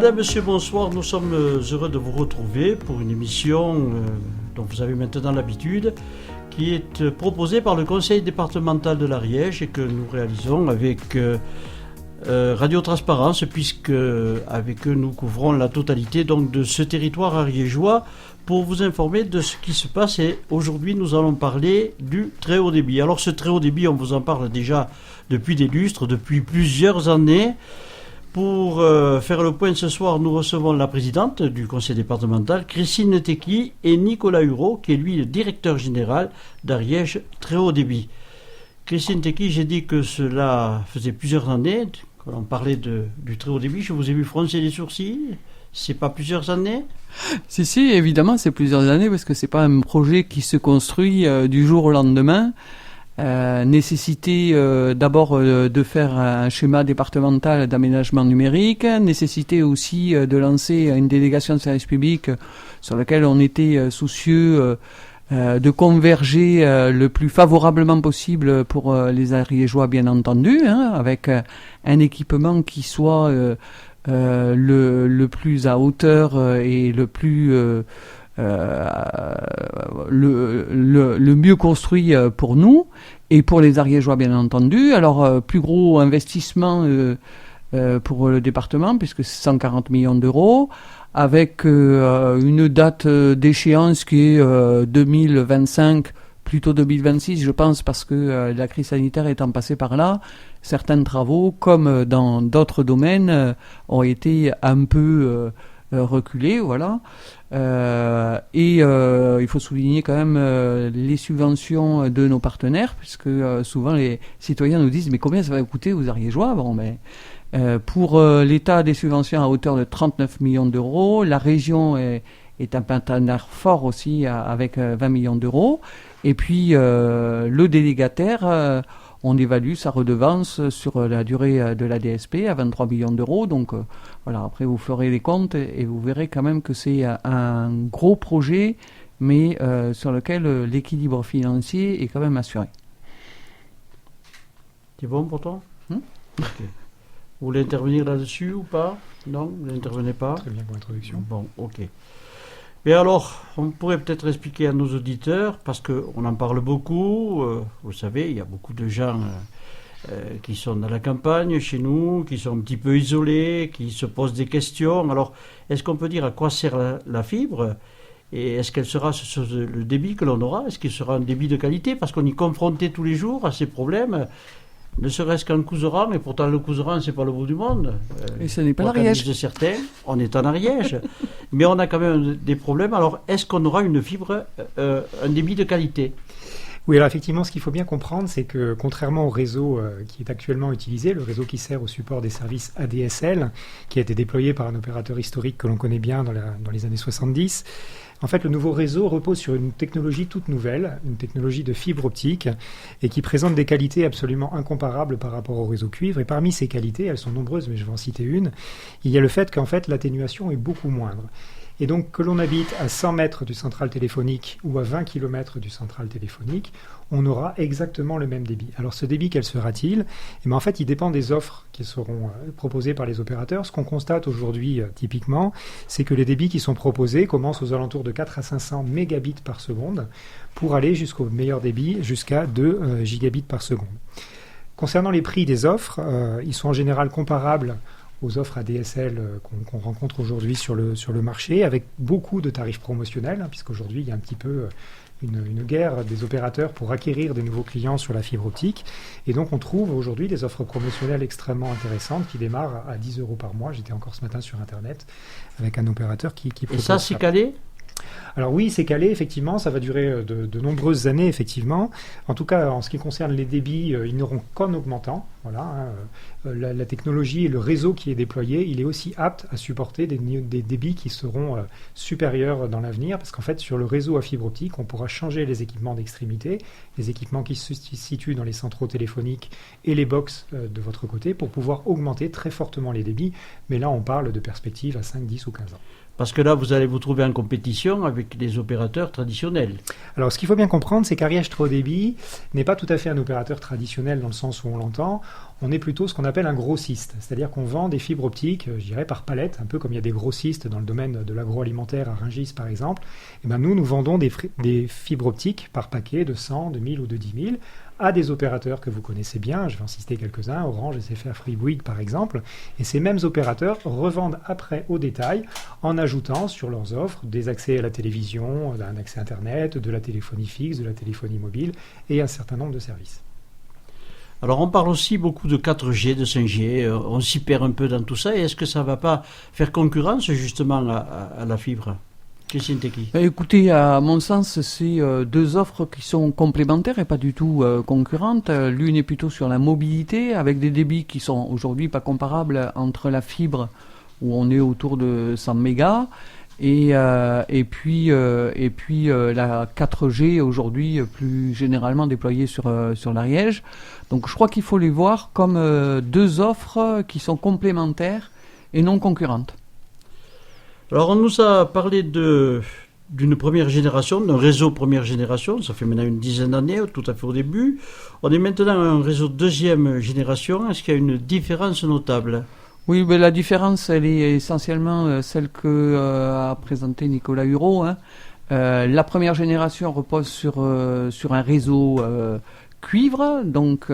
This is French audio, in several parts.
Madame, Monsieur, bonsoir. Nous sommes heureux de vous retrouver pour une émission dont vous avez maintenant l'habitude, qui est proposée par le Conseil départemental de l'Ariège et que nous réalisons avec Radio Transparence, puisque avec eux nous couvrons la totalité donc de ce territoire ariégeois pour vous informer de ce qui se passe. Et aujourd'hui, nous allons parler du très haut débit. Alors, ce très haut débit, on vous en parle déjà depuis des lustres, depuis plusieurs années. Pour faire le point ce soir, nous recevons la présidente du conseil départemental, Christine Tecky, et Nicolas Hureau, qui est lui le directeur général d'Ariège Très Haut Débit. Christine Tecky, j'ai dit que cela faisait plusieurs années qu'on parlait du très haut débit. Je vous ai vu froncer les sourcils. C'est pas plusieurs années ? Si, évidemment, c'est plusieurs années parce que c'est pas un projet qui se construit du jour au lendemain. Nécessité d'abord de faire un schéma départemental d'aménagement numérique, nécessité aussi de lancer une délégation de service public sur laquelle on était soucieux de converger le plus favorablement possible pour les Ariégeois, bien entendu, avec un équipement qui soit le plus à hauteur et le plus le mieux construit pour nous et pour les Ariégeois, bien entendu. Alors, plus gros investissement pour le département, puisque c'est 140 millions d'euros, avec une date d'échéance qui est 2025, plutôt 2026, je pense, parce que la crise sanitaire étant passée par là, certains travaux, comme dans d'autres domaines, ont été un peu reculés, voilà. Il faut souligner quand même les subventions de nos partenaires, puisque souvent les citoyens nous disent mais combien ça va coûter aux Ariégeois ? Pour l'État, des subventions à hauteur de 39 millions d'euros. La région est un partenaire fort aussi avec 20 millions d'euros. Et puis le délégataire, on évalue sa redevance sur la durée de la DSP à 23 millions d'euros. Donc voilà, après vous ferez les comptes et vous verrez quand même que c'est un gros projet, mais sur lequel l'équilibre financier est quand même assuré. C'est bon pour toi ? Okay. Vous voulez intervenir là-dessus ou pas ? Non, vous n'intervenez pas ? Très bien pour l'introduction. Bon, ok. Mais alors, on pourrait peut-être expliquer à nos auditeurs, parce qu'on en parle beaucoup, vous savez, il y a beaucoup de gens qui sont dans la campagne chez nous, qui sont un petit peu isolés, qui se posent des questions. Alors, est-ce qu'on peut dire à quoi sert la fibre ? Et est-ce qu'elle sera sur le débit que l'on aura ? Est-ce qu'il sera un débit de qualité ? Parce qu'on y est confronté tous les jours à ces problèmes. Ne serait-ce qu'en Couserans, et pourtant le Couserans, c'est pas le bout du monde. Et ce n'est pas l'Ariège. De certains, on est en Ariège. Mais on a quand même des problèmes. Alors, est-ce qu'on aura une fibre, un débit de qualité ? Oui, alors effectivement, ce qu'il faut bien comprendre, c'est que contrairement au réseau qui est actuellement utilisé, le réseau qui sert au support des services ADSL, qui a été déployé par un opérateur historique que l'on connaît bien dans les années 70, en fait, le nouveau réseau repose sur une technologie toute nouvelle, une technologie de fibre optique, et qui présente des qualités absolument incomparables par rapport au réseau cuivre. Et parmi ces qualités, elles sont nombreuses, mais je vais en citer une, il y a le fait qu'en fait, l'atténuation est beaucoup moindre. Et donc, que l'on habite à 100 mètres du central téléphonique ou à 20 km du central téléphonique, on aura exactement le même débit. Alors, ce débit, quel sera-t-il ? En fait, il dépend des offres qui seront proposées par les opérateurs. Ce qu'on constate aujourd'hui, typiquement, c'est que les débits qui sont proposés commencent aux alentours de 4 à 500 mégabits par seconde pour aller jusqu'au meilleur débit, jusqu'à 2 gigabits par seconde. Concernant les prix des offres, ils sont en général comparables aux offres ADSL qu'on rencontre aujourd'hui sur le marché, avec beaucoup de tarifs promotionnels, puisqu'aujourd'hui, il y a un petit peu une guerre des opérateurs pour acquérir des nouveaux clients sur la fibre optique. Et donc, on trouve aujourd'hui des offres promotionnelles extrêmement intéressantes qui démarrent à 10 € par mois. J'étais encore ce matin sur Internet avec un opérateur qui propose ça. Et ça, c'est calé ? Alors oui, c'est calé, effectivement, ça va durer de nombreuses années, effectivement. En tout cas, en ce qui concerne les débits, ils n'auront qu'en augmentant. Voilà, la technologie et le réseau qui est déployé, il est aussi apte à supporter des débits qui seront supérieurs dans l'avenir, parce qu'en fait, sur le réseau à fibre optique, on pourra changer les équipements d'extrémité, les équipements qui se situent dans les centraux téléphoniques et les box de votre côté, pour pouvoir augmenter très fortement les débits. Mais là, on parle de perspectives à 5, 10 ou 15 ans. Parce que là, vous allez vous trouver en compétition avec les opérateurs traditionnels. Alors, ce qu'il faut bien comprendre, c'est qu'Ariège Très Haut Débit n'est pas tout à fait un opérateur traditionnel dans le sens où on l'entend. On est plutôt ce qu'on appelle un grossiste, c'est-à-dire qu'on vend des fibres optiques, je dirais par palette, un peu comme il y a des grossistes dans le domaine de l'agroalimentaire à Rungis par exemple. Et ben nous vendons des fibres optiques par paquet de 100, de 1000 ou de 10 000 à des opérateurs que vous connaissez bien, je vais en citer quelques-uns, Orange, SFR, Free Bouygues par exemple, et ces mêmes opérateurs revendent après au détail en ajoutant sur leurs offres des accès à la télévision, un accès Internet, de la téléphonie fixe, de la téléphonie mobile et un certain nombre de services. Alors on parle aussi beaucoup de 4G, de 5G, on s'y perd un peu dans tout ça, et est-ce que ça ne va pas faire concurrence justement à la fibre ? Christine Tecky. Écoutez, à mon sens, c'est deux offres qui sont complémentaires et pas du tout concurrentes. L'une est plutôt sur la mobilité, avec des débits qui sont aujourd'hui pas comparables entre la fibre, où on est autour de 100 mégas, et puis la 4G aujourd'hui plus généralement déployée sur l'Ariège. Donc je crois qu'il faut les voir comme deux offres qui sont complémentaires et non concurrentes. Alors on nous a parlé d'une première génération, d'un réseau première génération, ça fait maintenant une dizaine d'années, tout à fait au début. On est maintenant un réseau deuxième génération, est-ce qu'il y a une différence notable ? Oui, ben la différence, elle est essentiellement celle que a présenté Nicolas Hureau. La première génération repose sur un réseau cuivre, donc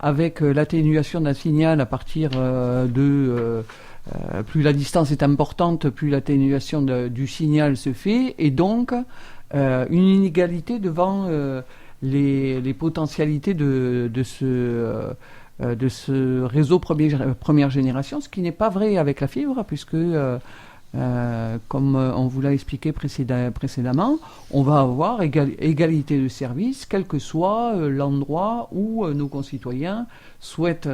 avec l'atténuation d'un signal à partir plus la distance est importante, plus l'atténuation du signal se fait, et donc une inégalité devant les potentialités de ce réseau première génération, ce qui n'est pas vrai avec la fibre, puisque comme on vous l'a expliqué précédemment, on va avoir égalité de service, quel que soit l'endroit où nos concitoyens souhaitent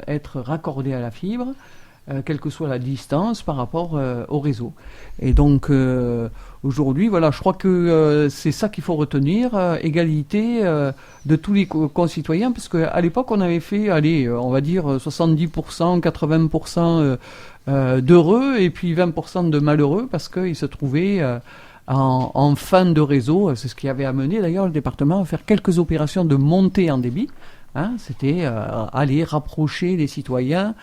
être raccordés à la fibre, quelle que soit la distance par rapport au réseau. Et donc aujourd'hui, voilà, je crois que c'est ça qu'il faut retenir, égalité de tous les concitoyens, parce qu'à l'époque on avait fait, on va dire 70%, 80% d'heureux et puis 20% de malheureux, parce qu'ils se trouvaient en fin de réseau. C'est ce qui avait amené d'ailleurs le département à faire quelques opérations de montée en débit. C'était aller rapprocher les citoyens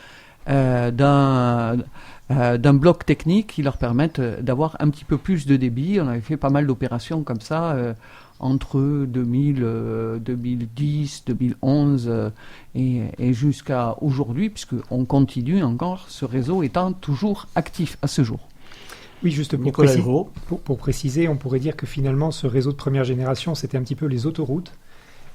d'un bloc technique qui leur permette d'avoir un petit peu plus de débit. On avait fait pas mal d'opérations comme ça entre 2010, 2011 et jusqu'à aujourd'hui, puisqu'on continue encore, ce réseau étant toujours actif à ce jour. Oui, juste pour préciser, on pourrait dire que finalement ce réseau de première génération, c'était un petit peu les autoroutes,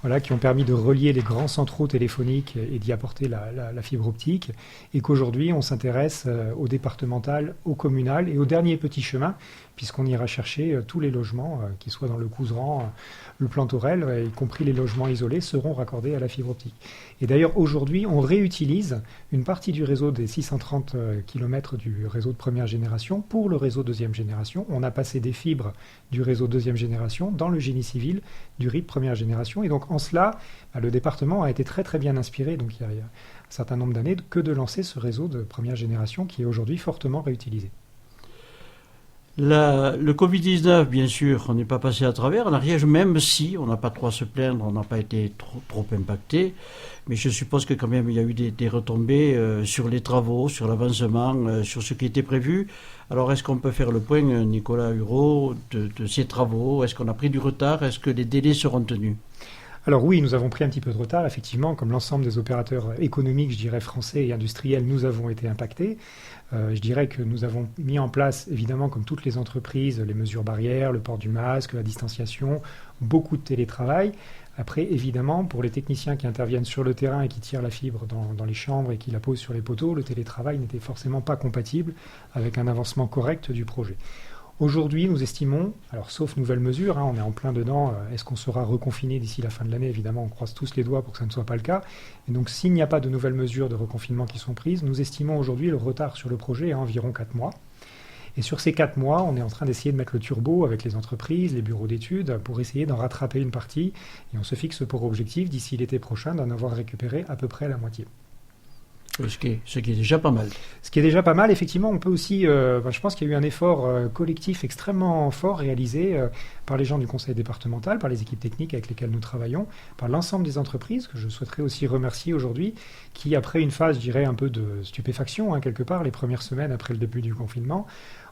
voilà, qui ont permis de relier les grands centraux téléphoniques et d'y apporter la fibre optique, et qu'aujourd'hui on s'intéresse au départemental, au communal et au dernier petit chemin, puisqu'on ira chercher tous les logements, qu'ils soient dans le Couserans, le plan Thorel, y compris les logements isolés, seront raccordés à la fibre optique. Et d'ailleurs aujourd'hui on réutilise une partie du réseau des 630 km du réseau de première génération pour le réseau deuxième génération. On a passé des fibres du réseau deuxième génération dans le génie civil du RIP première génération, et donc en cela, le département a été très très bien inspiré, donc il y a un certain nombre d'années, que de lancer ce réseau de première génération qui est aujourd'hui fortement réutilisé. Le Covid-19, bien sûr, on n'est pas passé à travers. En Ariège, même si on n'a pas trop à se plaindre, on n'a pas été trop impacté, mais je suppose que quand même il y a eu des retombées sur les travaux, sur l'avancement, sur ce qui était prévu. Alors est-ce qu'on peut faire le point, Nicolas Hureau, de ces travaux ? Est-ce qu'on a pris du retard ? Est-ce que les délais seront tenus ? Alors oui, nous avons pris un petit peu de retard, effectivement, comme l'ensemble des opérateurs économiques, je dirais français et industriels, nous avons été impactés. Je dirais que nous avons mis en place, évidemment, comme toutes les entreprises, les mesures barrières, le port du masque, la distanciation, beaucoup de télétravail. Après, évidemment, pour les techniciens qui interviennent sur le terrain et qui tirent la fibre dans les chambres et qui la posent sur les poteaux, le télétravail n'était forcément pas compatible avec un avancement correct du projet. Aujourd'hui, nous estimons, alors sauf nouvelles mesures, on est en plein dedans, est-ce qu'on sera reconfiné d'ici la fin de l'année ? Évidemment, on croise tous les doigts pour que ça ne soit pas le cas. Et donc, s'il n'y a pas de nouvelles mesures de reconfinement qui sont prises, nous estimons aujourd'hui le retard sur le projet à environ 4 mois. Et sur ces 4 mois, on est en train d'essayer de mettre le turbo avec les entreprises, les bureaux d'études, pour essayer d'en rattraper une partie. Et on se fixe pour objectif, d'ici l'été prochain, d'en avoir récupéré à peu près la moitié. Ce qui est déjà pas mal. Ce qui est déjà pas mal, effectivement, on peut aussi, je pense qu'il y a eu un effort collectif extrêmement fort réalisé par les gens du conseil départemental, par les équipes techniques avec lesquelles nous travaillons, par l'ensemble des entreprises, que je souhaiterais aussi remercier aujourd'hui, qui, après une phase, je dirais, un peu de stupéfaction, quelque part, les premières semaines après le début du confinement,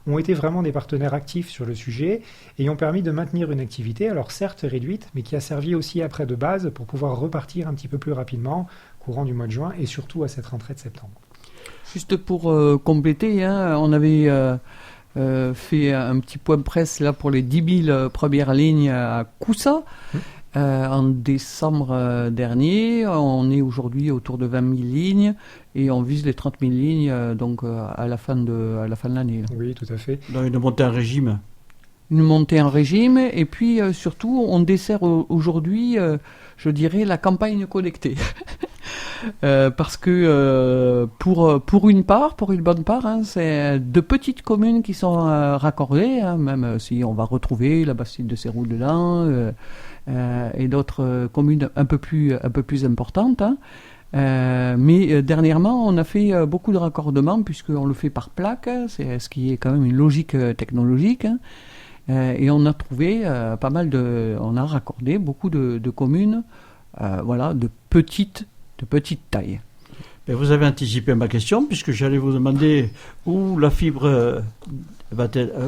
ont été vraiment des partenaires actifs sur le sujet et ont permis de maintenir une activité, alors certes réduite, mais qui a servi aussi après de base pour pouvoir repartir un petit peu plus rapidement courant du mois de juin et surtout à cette rentrée de septembre. Juste pour compléter, on avait fait un petit point presse là pour les 10 000 premières lignes à Coussa en décembre dernier. On est aujourd'hui autour de 20 000 lignes et on vise les 30 000 lignes à la fin de l'année. Là. Oui, tout à fait. Dans une montée en régime. Une montée en régime et puis surtout on dessert aujourd'hui, je dirais, la campagne connectée. Parce que pour une bonne part, c'est de petites communes qui sont raccordées, même si on va retrouver la Bastide de Céroux dedans et d'autres communes un peu plus importantes. Mais dernièrement, on a fait beaucoup de raccordements puisqu'on le fait par plaque, c'est ce qui est quand même une logique technologique. Et on a trouvé on a raccordé beaucoup de communes, de petite taille. Mais vous avez anticipé ma question, puisque j'allais vous demander où la fibre,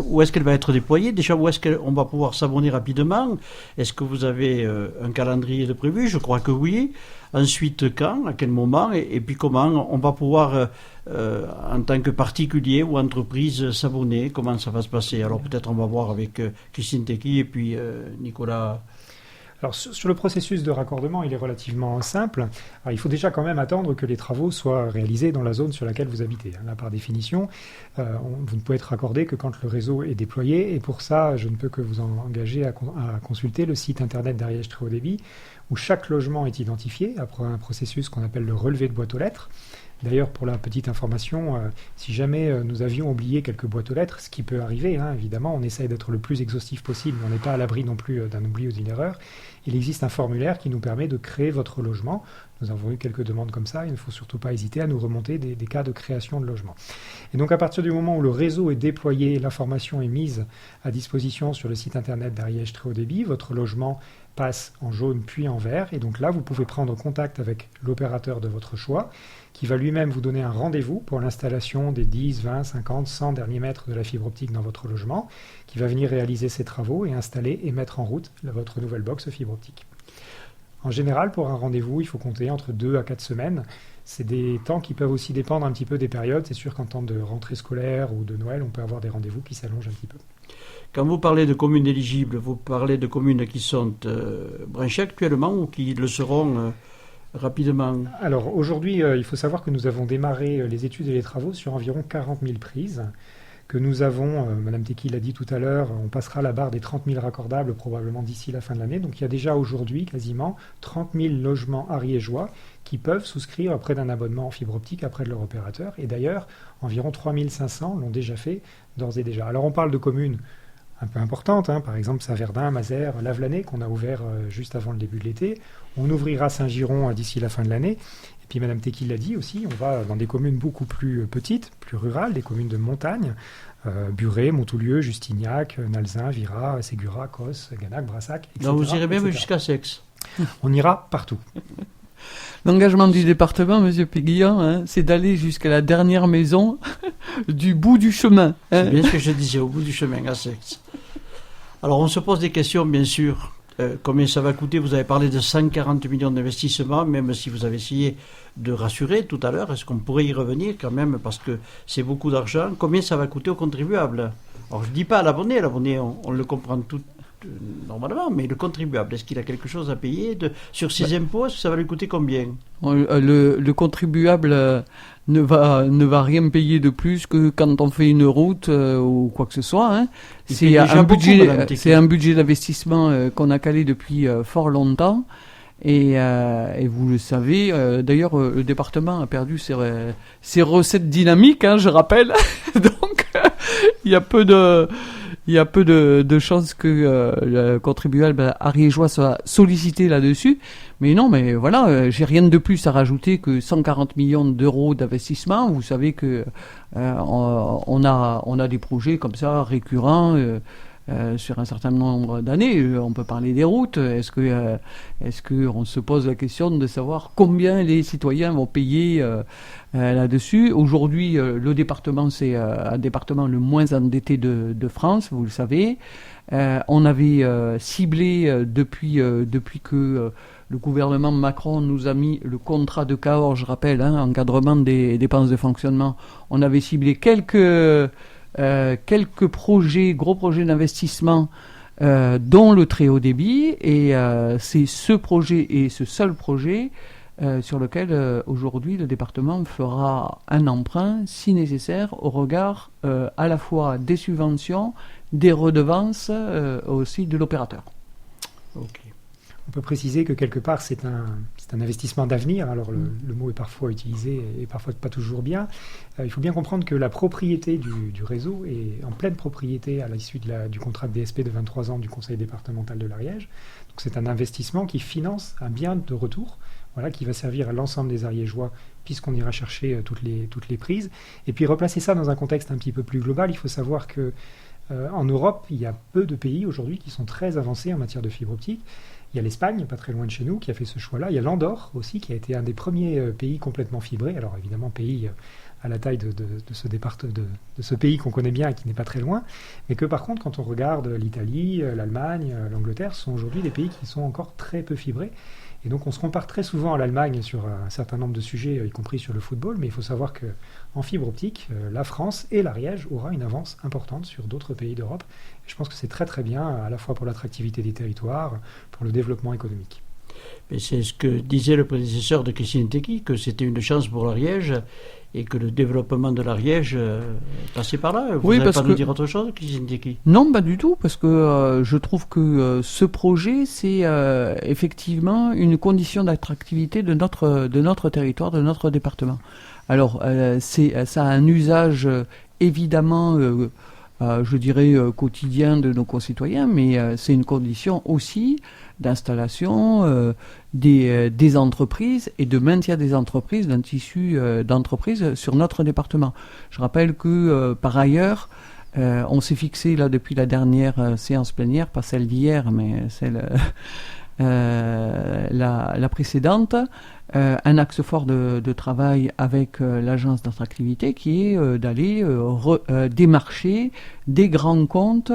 où est-ce qu'elle va être déployée. Déjà, où est-ce qu'on va pouvoir s'abonner rapidement? Est-ce que vous avez un calendrier de prévu? Je crois que oui. Ensuite, quand? À quel moment? Et puis comment on va pouvoir, en tant que particulier ou entreprise, s'abonner? Comment ça va se passer? Alors peut-être on va voir avec Christine Tequi et puis Nicolas. Alors sur le processus de raccordement, il est relativement simple. Alors, il faut déjà quand même attendre que les travaux soient réalisés dans la zone sur laquelle vous habitez. Là, par définition, vous ne pouvez être raccordé que quand le réseau est déployé. Et pour ça, je ne peux que vous engager à consulter le site internet d'Ariège Très Haut Débit, où chaque logement est identifié après un processus qu'on appelle le relevé de boîte aux lettres. D'ailleurs, pour la petite information, si jamais nous avions oublié quelques boîtes aux lettres, ce qui peut arriver, évidemment, on essaye d'être le plus exhaustif possible, mais on n'est pas à l'abri non plus d'un oubli ou d'une erreur. Il existe un formulaire qui nous permet de créer votre logement. Nous avons eu quelques demandes comme ça, il ne faut surtout pas hésiter à nous remonter des cas de création de logement. Et donc à partir du moment où le réseau est déployé, l'information est mise à disposition sur le site internet d'Ariège Très Haut Débit, votre logement passe en jaune puis en vert, et donc là vous pouvez prendre contact avec l'opérateur de votre choix, qui va lui-même vous donner un rendez-vous pour l'installation des 10, 20, 50, 100 derniers mètres de la fibre optique dans votre logement, qui va venir réaliser ses travaux et installer et mettre en route votre nouvelle box fibre optique. En général, pour un rendez-vous, il faut compter entre 2 à 4 semaines. C'est des temps qui peuvent aussi dépendre un petit peu des périodes. C'est sûr qu'en temps de rentrée scolaire ou de Noël, on peut avoir des rendez-vous qui s'allongent un petit peu. Quand vous parlez de communes éligibles, vous parlez de communes qui sont branchées actuellement ou qui le seront rapidement? Alors aujourd'hui, il faut savoir que nous avons démarré les études et les travaux sur environ 40 000 prises, que nous avons, Madame Tequi l'a dit tout à l'heure, on passera la barre des 30 000 raccordables probablement d'ici la fin de l'année. Donc il y a déjà aujourd'hui quasiment 30 000 logements ariégeois qui peuvent souscrire auprès d'un abonnement en fibre optique auprès de leur opérateur. Et d'ailleurs, environ 3 500 l'ont déjà fait d'ores et déjà. Alors on parle de communes un peu importantes, par exemple Saint-Verdun, Mazères, Lavelanet, qu'on a ouvert juste avant le début de l'été. On ouvrira Saint-Giron d'ici la fin de l'année. Et puis Madame Tequi l'a dit aussi, on va dans des communes beaucoup plus petites, plus rurales, des communes de montagne, Buret, Montoulieu, Justignac, Nalzin, Vira, Ségura, Cos, Ganac, Brassac, etc. Donc vous irez même jusqu'à Sex. On ira partout. L'engagement du département, M. Péguillon, c'est d'aller jusqu'à la dernière maison du bout du chemin. C'est bien ce que je disais, au bout du chemin, à Sex. Alors on se pose des questions, bien sûr. Combien ça va coûter? Vous avez parlé de 140 millions d'investissements, même si vous avez essayé de rassurer tout à l'heure. Est-ce qu'on pourrait y revenir quand même, parce que c'est beaucoup d'argent? Combien ça va coûter aux contribuables? Alors je ne dis pas à l'abonné, on le comprend tout normalement, mais le contribuable, est-ce qu'il a quelque chose à payer sur ses impôts? Est-ce que ça va lui coûter combien? Le contribuable ne va rien payer de plus que quand on fait une route ou quoi que ce soit. C'est un budget d'investissement qu'on a calé depuis fort longtemps. Et vous le savez, d'ailleurs, le département a perdu ses recettes dynamiques, je rappelle. Donc, il y a peu il y a peu de chances que le contribuable ariégeois soit sollicité là-dessus. Mais non, mais voilà, j'ai rien de plus à rajouter que 140 millions d'euros d'investissement. Vous savez que on a des projets comme ça récurrents sur un certain nombre d'années. On peut parler des routes. Est-ce que on se pose la question de savoir combien les citoyens vont payer là-dessus? Aujourd'hui, le département, c'est un département le moins endetté de France, vous le savez. On avait ciblé depuis que le gouvernement Macron nous a mis le contrat de Cahors, je rappelle, encadrement des dépenses de fonctionnement. On avait ciblé quelques projets, gros projets d'investissement, dont le très haut débit, et c'est ce projet et ce seul projet sur lequel aujourd'hui le département fera un emprunt, si nécessaire, au regard à la fois des subventions, des redevances, aussi de l'opérateur. Ok. On peut préciser que quelque part c'est un investissement d'avenir. Alors le mot est parfois utilisé et parfois pas toujours bien. Il faut bien comprendre que la propriété du réseau est en pleine propriété à l'issue du contrat de DSP de 23 ans du Conseil départemental de l'Ariège. Donc c'est un investissement qui finance un bien de retour, voilà, qui va servir à l'ensemble des Ariégeois puisqu'on ira chercher toutes les prises. Et puis replacer ça dans un contexte un petit peu plus global, il faut savoir que en Europe, il y a peu de pays aujourd'hui qui sont très avancés en matière de fibre optique. Il y a l'Espagne, pas très loin de chez nous, qui a fait ce choix-là. Il y a l'Andorre aussi, qui a été un des premiers pays complètement fibrés. Alors évidemment, pays à la taille de ce pays qu'on connaît bien et qui n'est pas très loin. Mais que par contre, quand on regarde l'Italie, l'Allemagne, l'Angleterre, ce sont aujourd'hui des pays qui sont encore très peu fibrés. Et donc on se compare très souvent à l'Allemagne sur un certain nombre de sujets, y compris sur le football. Mais il faut savoir qu'en fibre optique, la France et l'Ariège aura une avance importante sur d'autres pays d'Europe. Et je pense que c'est très très bien, à la fois pour l'attractivité des territoires, pour le développement économique. Mais c'est ce que disait le prédécesseur de Christine Tecky, que c'était une chance pour l'Ariège et que le développement de l'Ariège passait par là. Vous n'allez pas nous dire autre chose, Christine Tecky? Non, pas du tout, parce que je trouve que ce projet, c'est effectivement une condition d'attractivité de notre territoire, de notre département. Alors, ça a un usage évidemment, je dirais, quotidien de nos concitoyens, mais c'est une condition aussi d'installation des entreprises et de maintien des entreprises, d'un tissu d'entreprises sur notre département. Je rappelle que, par ailleurs, on s'est fixé là depuis la dernière séance plénière, pas celle d'hier, mais celle la précédente, un axe fort de travail avec l'agence d'attractivité qui est d'aller démarcher des grands comptes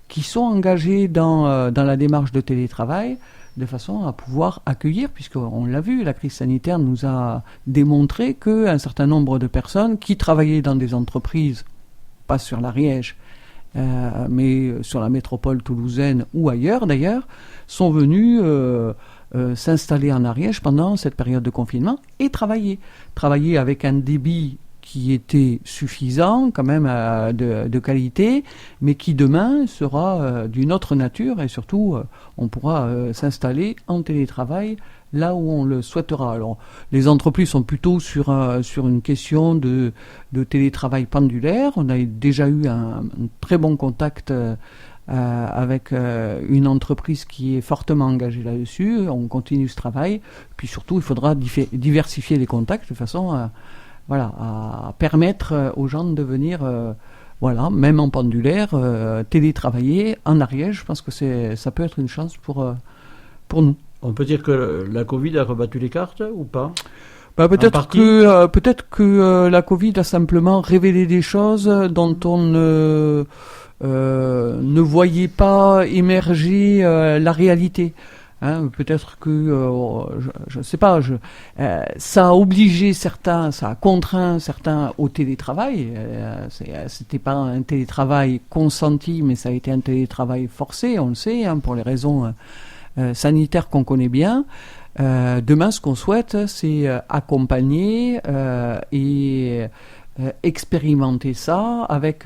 qui sont engagés dans la démarche de télétravail de façon à pouvoir accueillir, puisqu'on l'a vu, la crise sanitaire nous a démontré qu'un certain nombre de personnes qui travaillaient dans des entreprises, pas sur l'Ariège, mais sur la métropole toulousaine ou ailleurs d'ailleurs, sont venus s'installer en Ariège pendant cette période de confinement et travailler avec un débit qui était suffisant, quand même de qualité, mais qui demain sera d'une autre nature et surtout on pourra s'installer en télétravail là où on le souhaitera. Alors, les entreprises sont plutôt sur une question de télétravail pendulaire. On a déjà eu un très bon contact avec une entreprise qui est fortement engagée là-dessus. On continue ce travail. Puis surtout, il faudra diversifier les contacts de façon à permettre aux gens de venir, même en pendulaire, télétravailler en Ariège. Je pense que ça peut être une chance pour nous. On peut dire que la Covid a rebattu les cartes ou pas? Peut-être que la Covid a simplement révélé des choses dont on ne voyait pas émerger la réalité. Peut-être que, je ne sais pas, ça a obligé certains, ça a contraint certains au télétravail. C'était pas un télétravail consenti, mais ça a été un télétravail forcé, on le sait, pour les raisons sanitaires qu'on connaît bien. Demain, ce qu'on souhaite, c'est accompagner et expérimenter ça avec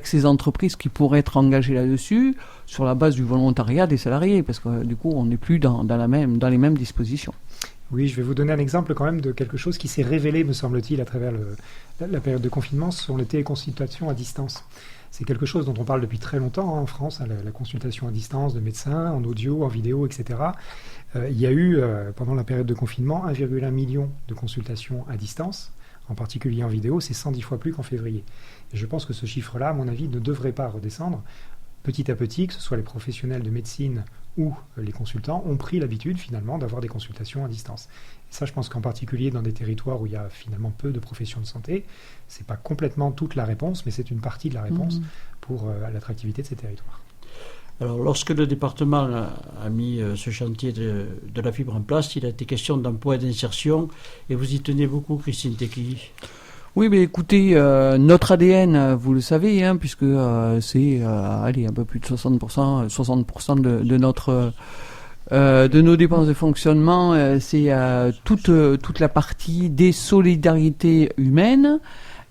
ces entreprises qui pourraient être engagées là-dessus sur la base du volontariat des salariés, parce que du coup, on n'est plus dans les mêmes dispositions. Oui, je vais vous donner un exemple quand même de quelque chose qui s'est révélé, me semble-t-il, à travers la période de confinement, ce sont les téléconsultations à distance. C'est quelque chose dont on parle depuis très longtemps en France, la consultation à distance de médecins, en audio, en vidéo, etc. Il y a eu, pendant la période de confinement, 1,1 million de consultations à distance, en particulier en vidéo, c'est 110 fois plus qu'en février. Et je pense que ce chiffre-là, à mon avis, ne devrait pas redescendre. Petit à petit, que ce soit les professionnels de médecine ou les consultants, ont pris l'habitude finalement d'avoir des consultations à distance. Et ça, je pense qu'en particulier dans des territoires où il y a finalement peu de professions de santé, c'est pas complètement toute la réponse, mais c'est une partie de la réponse pour l'attractivité de ces territoires. Alors, lorsque le département a mis ce chantier de la fibre en place, il a été question d'emploi et d'insertion, et vous y tenez beaucoup, Christine Tequi. Oui, mais écoutez, notre ADN, vous le savez, puisque c'est un peu plus de 60% de notre de nos dépenses de fonctionnement, c'est toute la partie des solidarités humaines.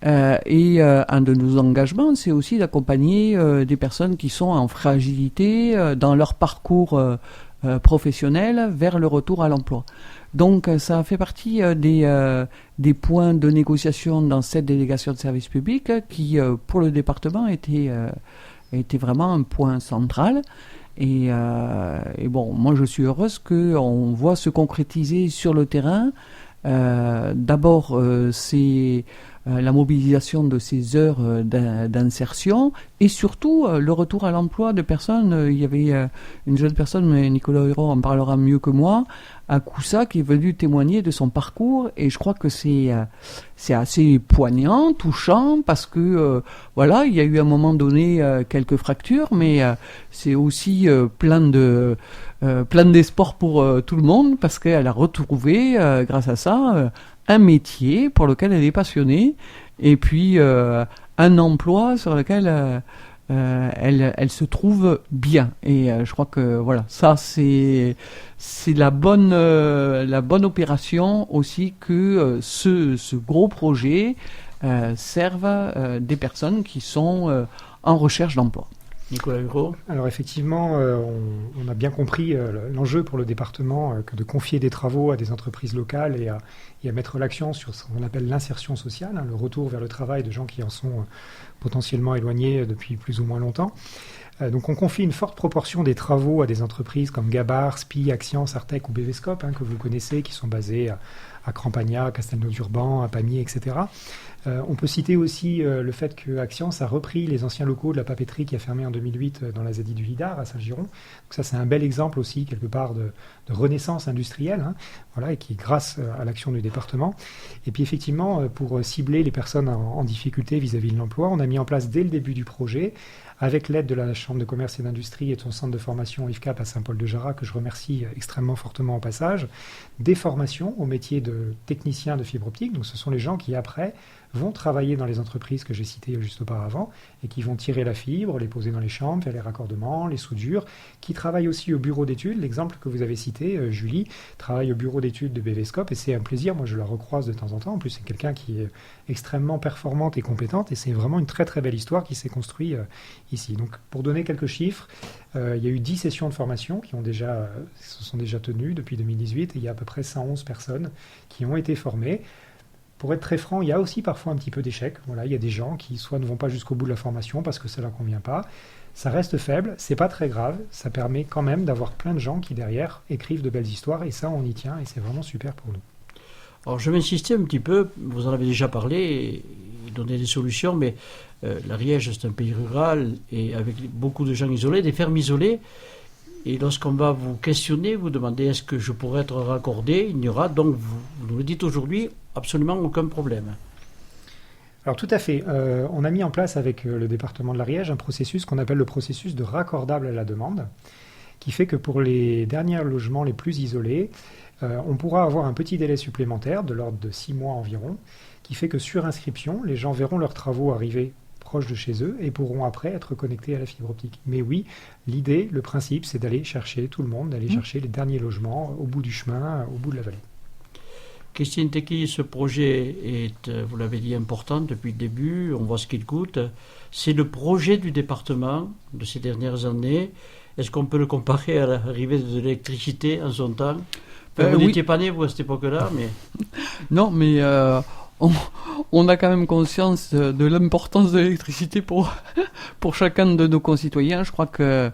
Et un de nos engagements, c'est aussi d'accompagner des personnes qui sont en fragilité dans leur parcours professionnel vers le retour à l'emploi. Donc ça fait partie des points de négociation dans cette délégation de service public qui, pour le département, était vraiment un point central. Et bon, moi je suis heureuse qu'on voit se concrétiser sur le terrain. D'abord, c'est la mobilisation de ces heures d'insertion et surtout le retour à l'emploi de personnes. Il y avait une jeune personne, mais Nicolas Hérault en parlera mieux que moi, à Coussa, qui est venu témoigner de son parcours, et je crois que c'est assez poignant, touchant, parce que voilà, il y a eu à un moment donné quelques fractures, mais c'est aussi plein d'espoir pour tout le monde, parce qu'elle a retrouvé, grâce à ça, un métier pour lequel elle est passionnée, et puis un emploi sur lequel elle se trouve bien. Et je crois que voilà, ça c'est la bonne opération aussi, que ce gros projet serve des personnes qui sont en recherche d'emploi. Nicolas Hérault. Alors effectivement, on a bien compris l'enjeu pour le département que de confier des travaux à des entreprises locales et à mettre l'accent sur ce qu'on appelle l'insertion sociale, le retour vers le travail de gens qui en sont potentiellement éloignés depuis plus ou moins longtemps. Donc on confie une forte proportion des travaux à des entreprises comme Gabar, SPI, Axians, Artec ou BVScope, que vous connaissez, qui sont basées à Crampagna, à Castelnau-Durban, à Pamiers, etc. On peut citer aussi le fait que Axians a repris les anciens locaux de la papeterie qui a fermé en 2008 dans la ZI du Vidar, à Saint-Giron. Donc ça, c'est un bel exemple aussi, quelque part, de renaissance industrielle, voilà, et qui, grâce à l'action du département. Et puis effectivement, pour cibler les personnes en difficulté vis-à-vis de l'emploi, on a mis en place dès le début du projet, avec l'aide de la Chambre de commerce et d'industrie et de son centre de formation IFCAP à Saint-Paul-de-Jarrat, que je remercie extrêmement fortement au passage, des formations au métier de technicien de fibre optique. Donc ce sont les gens qui, après, vont travailler dans les entreprises que j'ai citées juste auparavant et qui vont tirer la fibre, les poser dans les chambres, faire les raccordements, les soudures, qui travaillent aussi au bureau d'études. L'exemple que vous avez cité, Julie, travaille au bureau d'études de BVScope et c'est un plaisir. Moi, je la recroise de temps en temps. En plus, c'est quelqu'un qui est extrêmement performante et compétente et c'est vraiment une très très belle histoire qui s'est construite ici. Donc, pour donner quelques chiffres, il y a eu 10 sessions de formation qui se sont déjà tenues depuis 2018 et il y a à peu près 111 personnes qui ont été formées. Pour être très franc, il y a aussi parfois un petit peu d'échecs. Voilà, il y a des gens qui soit ne vont pas jusqu'au bout de la formation parce que ça ne leur convient pas. Ça reste faible, c'est pas très grave. Ça permet quand même d'avoir plein de gens qui derrière écrivent de belles histoires et ça, on y tient et c'est vraiment super pour nous. Alors je vais insister un petit peu, vous en avez déjà parlé et donné des solutions, mais l'Ariège c'est un pays rural et avec beaucoup de gens isolés, des fermes isolées. Et lorsqu'on va vous questionner, vous demandez est-ce que je pourrais être raccordé, il n'y aura donc, vous nous le dites aujourd'hui, absolument aucun problème. Alors tout à fait. On a mis en place avec le département de l'Ariège un processus qu'on appelle le processus de raccordable à la demande, qui fait que pour les derniers logements les plus isolés, on pourra avoir un petit délai supplémentaire de l'ordre de 6 mois environ, qui fait que sur inscription, les gens verront leurs travaux arriver proche de chez eux et pourront après être connectés à la fibre optique. Mais oui, l'idée, le principe, c'est d'aller chercher tout le monde, d'aller chercher les derniers logements au bout du chemin, au bout de la vallée. Christine Tequi, ce projet est, vous l'avez dit, important depuis le début, on voit ce qu'il coûte. C'est le projet du département de ces dernières années. Est-ce qu'on peut le comparer à l'arrivée de l'électricité en son temps? Vous n'étiez pas né, vous, à cette époque-là, mais... Non, mais on a quand même conscience de l'importance de l'électricité pour chacun de nos concitoyens. Je crois que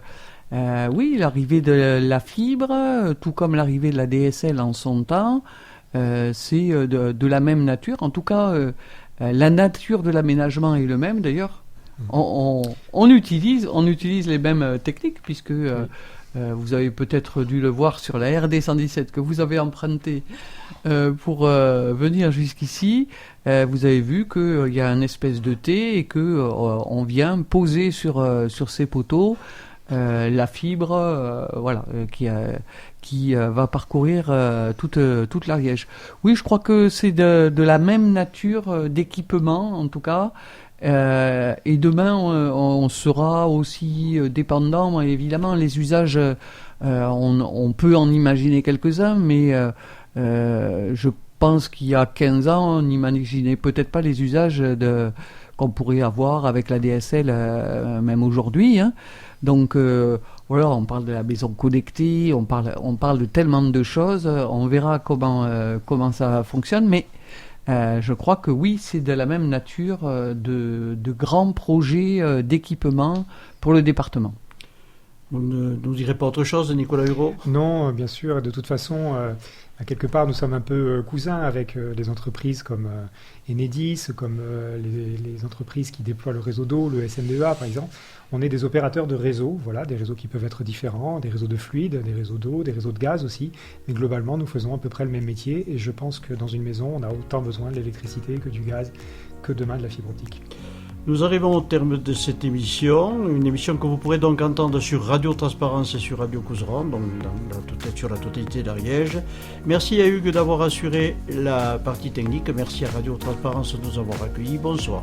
oui, l'arrivée de la fibre, tout comme l'arrivée de la DSL en son temps, c'est de la même nature. En tout cas, la nature de l'aménagement est le même. D'ailleurs, on utilise les mêmes techniques, puisque vous avez peut-être dû le voir sur la RD 117 que vous avez empruntée pour venir jusqu'ici. Vous avez vu qu'il y a une espèce de T et que on vient poser sur ces poteaux la fibre, qui va parcourir toute l'Ariège. Oui, je crois que c'est de la même nature d'équipement, en tout cas. Et demain, on sera aussi dépendant. Évidemment, les usages, on peut en imaginer quelques-uns, mais je pense qu'il y a 15 ans, on n'imaginait peut-être pas les usages qu'on pourrait avoir avec la DSL, même aujourd'hui, hein. Donc voilà, on parle de la maison connectée, on parle de tellement de choses. On verra comment ça fonctionne, mais je crois que oui, c'est de la même nature de grands projets d'équipement pour le département. Vous ne nous direz pas autre chose, Nicolas Hureau ? Non, bien sûr. De toute façon, à quelque part, nous sommes un peu cousins avec des entreprises comme Enedis, comme les entreprises qui déploient le réseau d'eau, le SNDEA par exemple. On est des opérateurs de réseaux, voilà, des réseaux qui peuvent être différents, des réseaux de fluides, des réseaux d'eau, des réseaux de gaz aussi. Mais globalement, nous faisons à peu près le même métier et je pense que dans une maison, on a autant besoin de l'électricité que du gaz, que demain de la fibre optique. Nous arrivons au terme de cette émission, une émission que vous pourrez donc entendre sur Radio Transparence et sur Radio Couserans, donc sur la totalité d'Ariège. Merci à Hugues d'avoir assuré la partie technique, merci à Radio Transparence de nous avoir accueillis. Bonsoir.